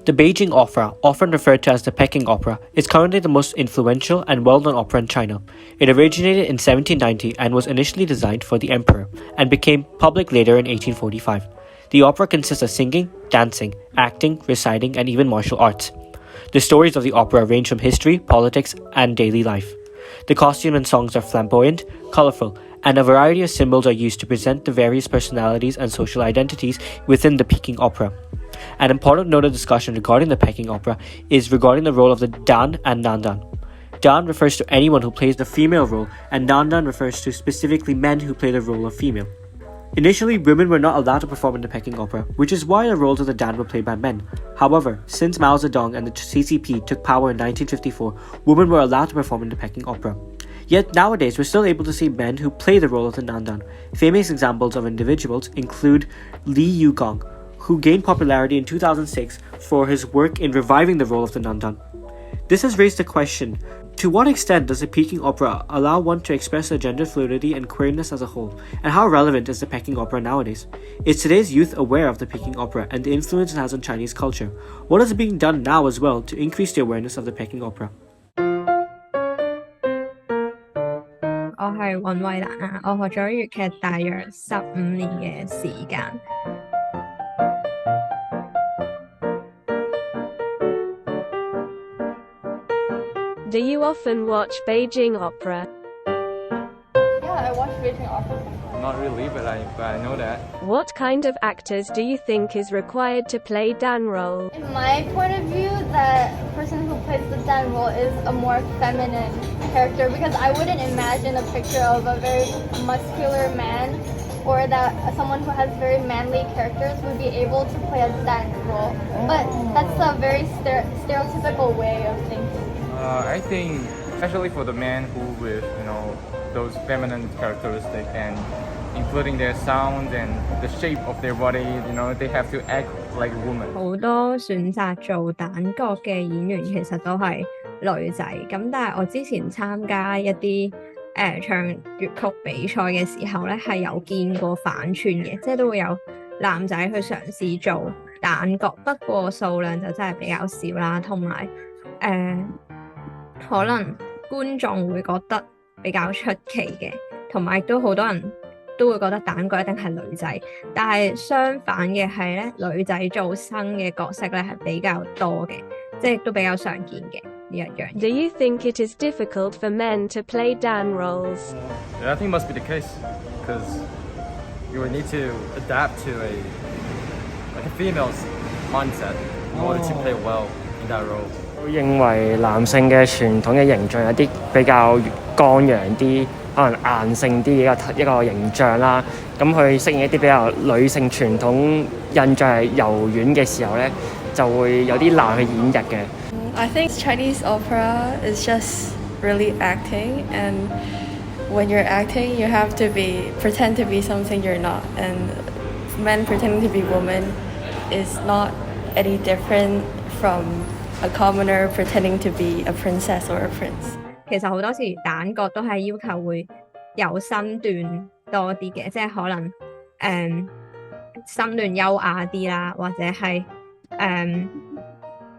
The Beijing Opera, often referred to as the Peking Opera, is currently the most influential and well-known opera in China. It originated in 1790 and was initially designed for the emperor, and became public later in 1845. The opera consists of singing, dancing, acting, reciting, and even martial arts. The stories of the opera range from history, politics, and daily life. The costume and songs are flamboyant, colorful, and a variety of symbols are used to present the various personalities and social identities within the Peking Opera. An important note of discussion regarding the Peking Opera is regarding the role of the Dan and Nandan. Dan refers to anyone who plays the female role, and Nandan refers to specifically men who play the role of female. Initially, women were not allowed to perform in the Peking Opera, which is why the roles of the Dan were played by men. However, since Mao Zedong and the CCP took power in 1954, women were allowed to perform in the Peking Opera. Yet nowadays, we're still able to see men who play the role of the Nandan. Famous examples of individuals include YUNA Choi, who gained popularity in 2006 for his work in reviving the role of the Nandan. This has raised the question, to what extent does the Peking Opera allow one to express their gender fluidity and queerness as a whole, and how relevant is the Peking Opera nowadays? Is today's youth aware of the Peking Opera and the influence it has on Chinese culture? What is being done now as well to increase the awareness of the Peking Opera? 我係尹慧蘭啊，我學咗粵劇大約15年嘅時間。Do you often watch Beijing Opera? Yeah, I watch Beijing Opera. Not really, but I know that. What kind of actors do you think is required to play Dan role? In my point of view, the person who plays the Dan role is a more feminine character, because I wouldn't imagine a picture of a very muscular man, or that someone who has very manly characters would be able to play a Dan role. But that's a very stereotypical way of thinking. I think, especially for the men who with those feminine characteristics and including their sound and the shape of their body, they have to act like a woman. 好多選擇做旦角嘅演員其實都係女仔，咁但係我之前參加一啲唱粵曲比賽嘅時候咧，係有見過反串嘅，即係都會有男仔去嘗試做旦角，不過數量就真係比較少啦，同埋可能觀眾會覺得比較出奇嘅，同埋亦都好多人都會覺得旦角一定係女仔，但係相反嘅係咧，女仔做新嘅角色咧係比較多嘅，即係亦都比較常見嘅呢一樣。Do you think it is difficult for men to play Dan roles? Yeah, I think must be the case, because you would need to adapt to a female's mindset in order to play well in that role. 我認為男性嘅傳統嘅形象有啲比較剛陽啲，可能硬性啲嘅一個形象啦。咁去適應一啲比較女性傳統印象係柔軟嘅時候咧，就會有啲難去演繹嘅。I think Chinese opera is just really acting, and when you're acting, you have to pretend to be something you're not, and men pretending to be women is not any different from a commoner pretending to be a princess or a prince. 其實好多時旦角都係要求會有身段多啲嘅，即係可能身段優雅啲啦，或者係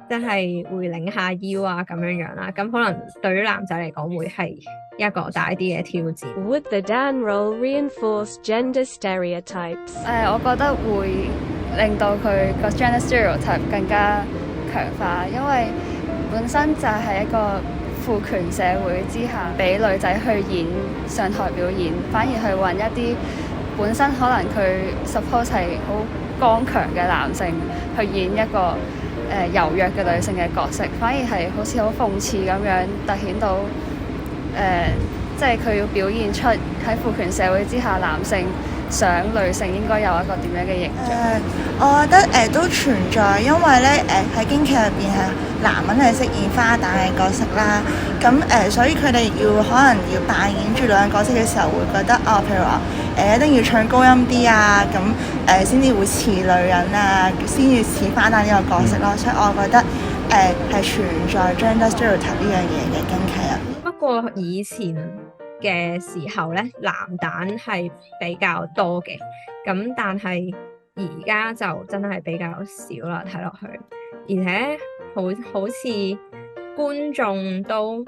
即係會擰下腰啊咁樣樣啦。咁可能對於男仔嚟講會係一個大啲嘅挑戰。Would the Dan role reinforce gender stereotypes? 我覺得會令到佢個 gender stereotype 更加強化，因為本身就係一個父權社會之下，俾女仔去演上台表演，反而去揾一啲本身可能佢 suppose 係好剛強嘅男性去演一個柔弱嘅女性嘅角色，反而係好似好諷刺咁樣突顯到即係佢要表現出喺父權社會之下男性想女性應該有一個點樣嘅形象？我覺得都存在，因為咧喺京劇入邊係男人係飾演花旦嘅角色啦，咁所以佢哋可能要扮演住兩個角色嘅時候，會覺得譬如話一定要唱高音啲啊，咁先至會似女人啊，先至似花旦呢個角色咯，所以我覺得係存在 gender stereotype 呢樣嘢嘅京劇入邊。不過以前嘅時候咧，男旦係比較多嘅，咁但係而家就真係比較少啦，睇落去，而且好似觀眾都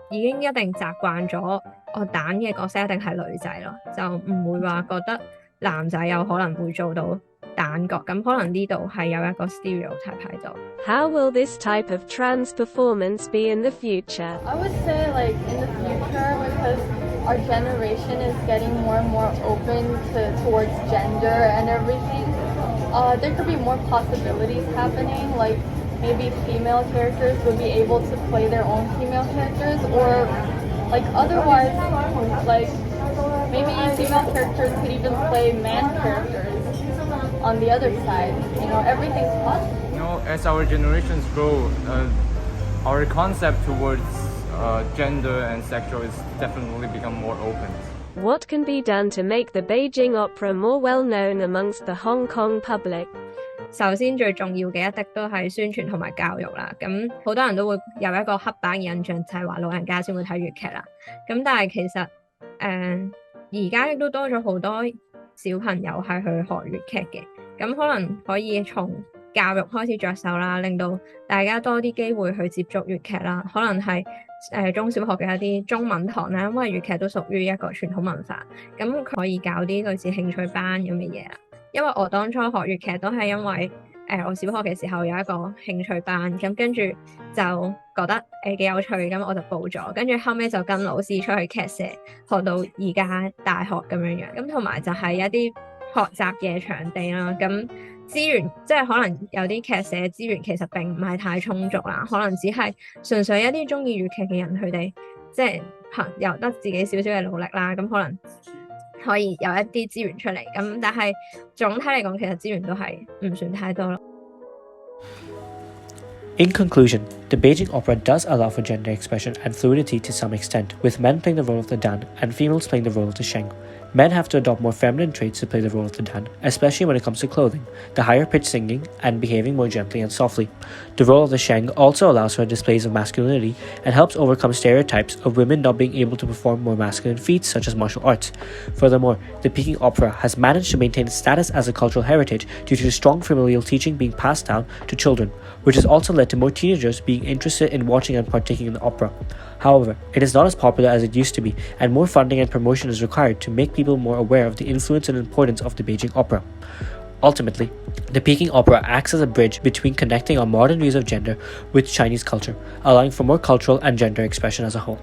已經一定習慣咗我蛋嘅角色一定係女仔咯，就唔會話覺得男仔有可能會做到蛋角，咁可能呢度係有一個 stereotype 喺度。How will this type of trans performance be in the future? I would say like in the future, because our generation is getting more and more open towards gender and everything, there could be more possibilities happening, like maybe female characters would be able to play their own female characters, or like otherwise, like maybe female characters could even play man characters on the other side. You know, everything's possible. You know, as our generations grow, our concept towards gender and sexual is definitely become more open. What can be done to make the Beijing Opera more well known amongst the Hong Kong public? 首先最重要嘅一滴都係宣傳同埋教育啦，咁好多人都會有一個刻板嘅印象，就係話老人家先會睇粵劇啦。咁但係其實而家亦都多咗好多小朋友係去學粵劇嘅，咁可能可以從教育開始着手啦，令到大家多啲機會去接觸粵劇啦。可能係中小學嘅一啲中文堂啦，因為粵劇都屬於一個傳統文化，咁佢可以搞啲類似興趣班咁嘅嘢啦。因為我當初學粵劇都係因為我小學嘅時候有一個興趣班，咁跟住就覺得幾有趣，咁我就報咗，跟住後尾就跟老師出去劇社學到而家大學咁樣樣，咁同埋就係一啲學習嘅場地啦，咁資源即係可能有啲劇社資源其實並唔係太充足啦，可能只係純粹一啲鍾意粵劇嘅人，佢哋即係由得自己少少嘅努力啦，咁可能可以有一啲資源出嚟，咁但係總體嚟講其實資源都係唔算太多咯。In conclusion, the Beijing Opera does allow for gender expression and fluidity to some extent, with men playing the role of the Dan and females playing the role of the Sheng. Men have to adopt more feminine traits to play the role of the Dan, especially when it comes to clothing, the higher pitched singing, and behaving more gently and softly. The role of the Sheng also allows for displays of masculinity and helps overcome stereotypes of women not being able to perform more masculine feats such as martial arts. Furthermore, the Peking Opera has managed to maintain its status as a cultural heritage due to strong familial teaching being passed down to children, which has also led to more teenagers being interested in watching and partaking in the opera. However, it is not as popular as it used to be, and more funding and promotion is required to make people more aware of the influence and importance of the Beijing Opera. Ultimately, the Peking Opera acts as a bridge between connecting our modern views of gender with Chinese culture, allowing for more cultural and gender expression as a whole.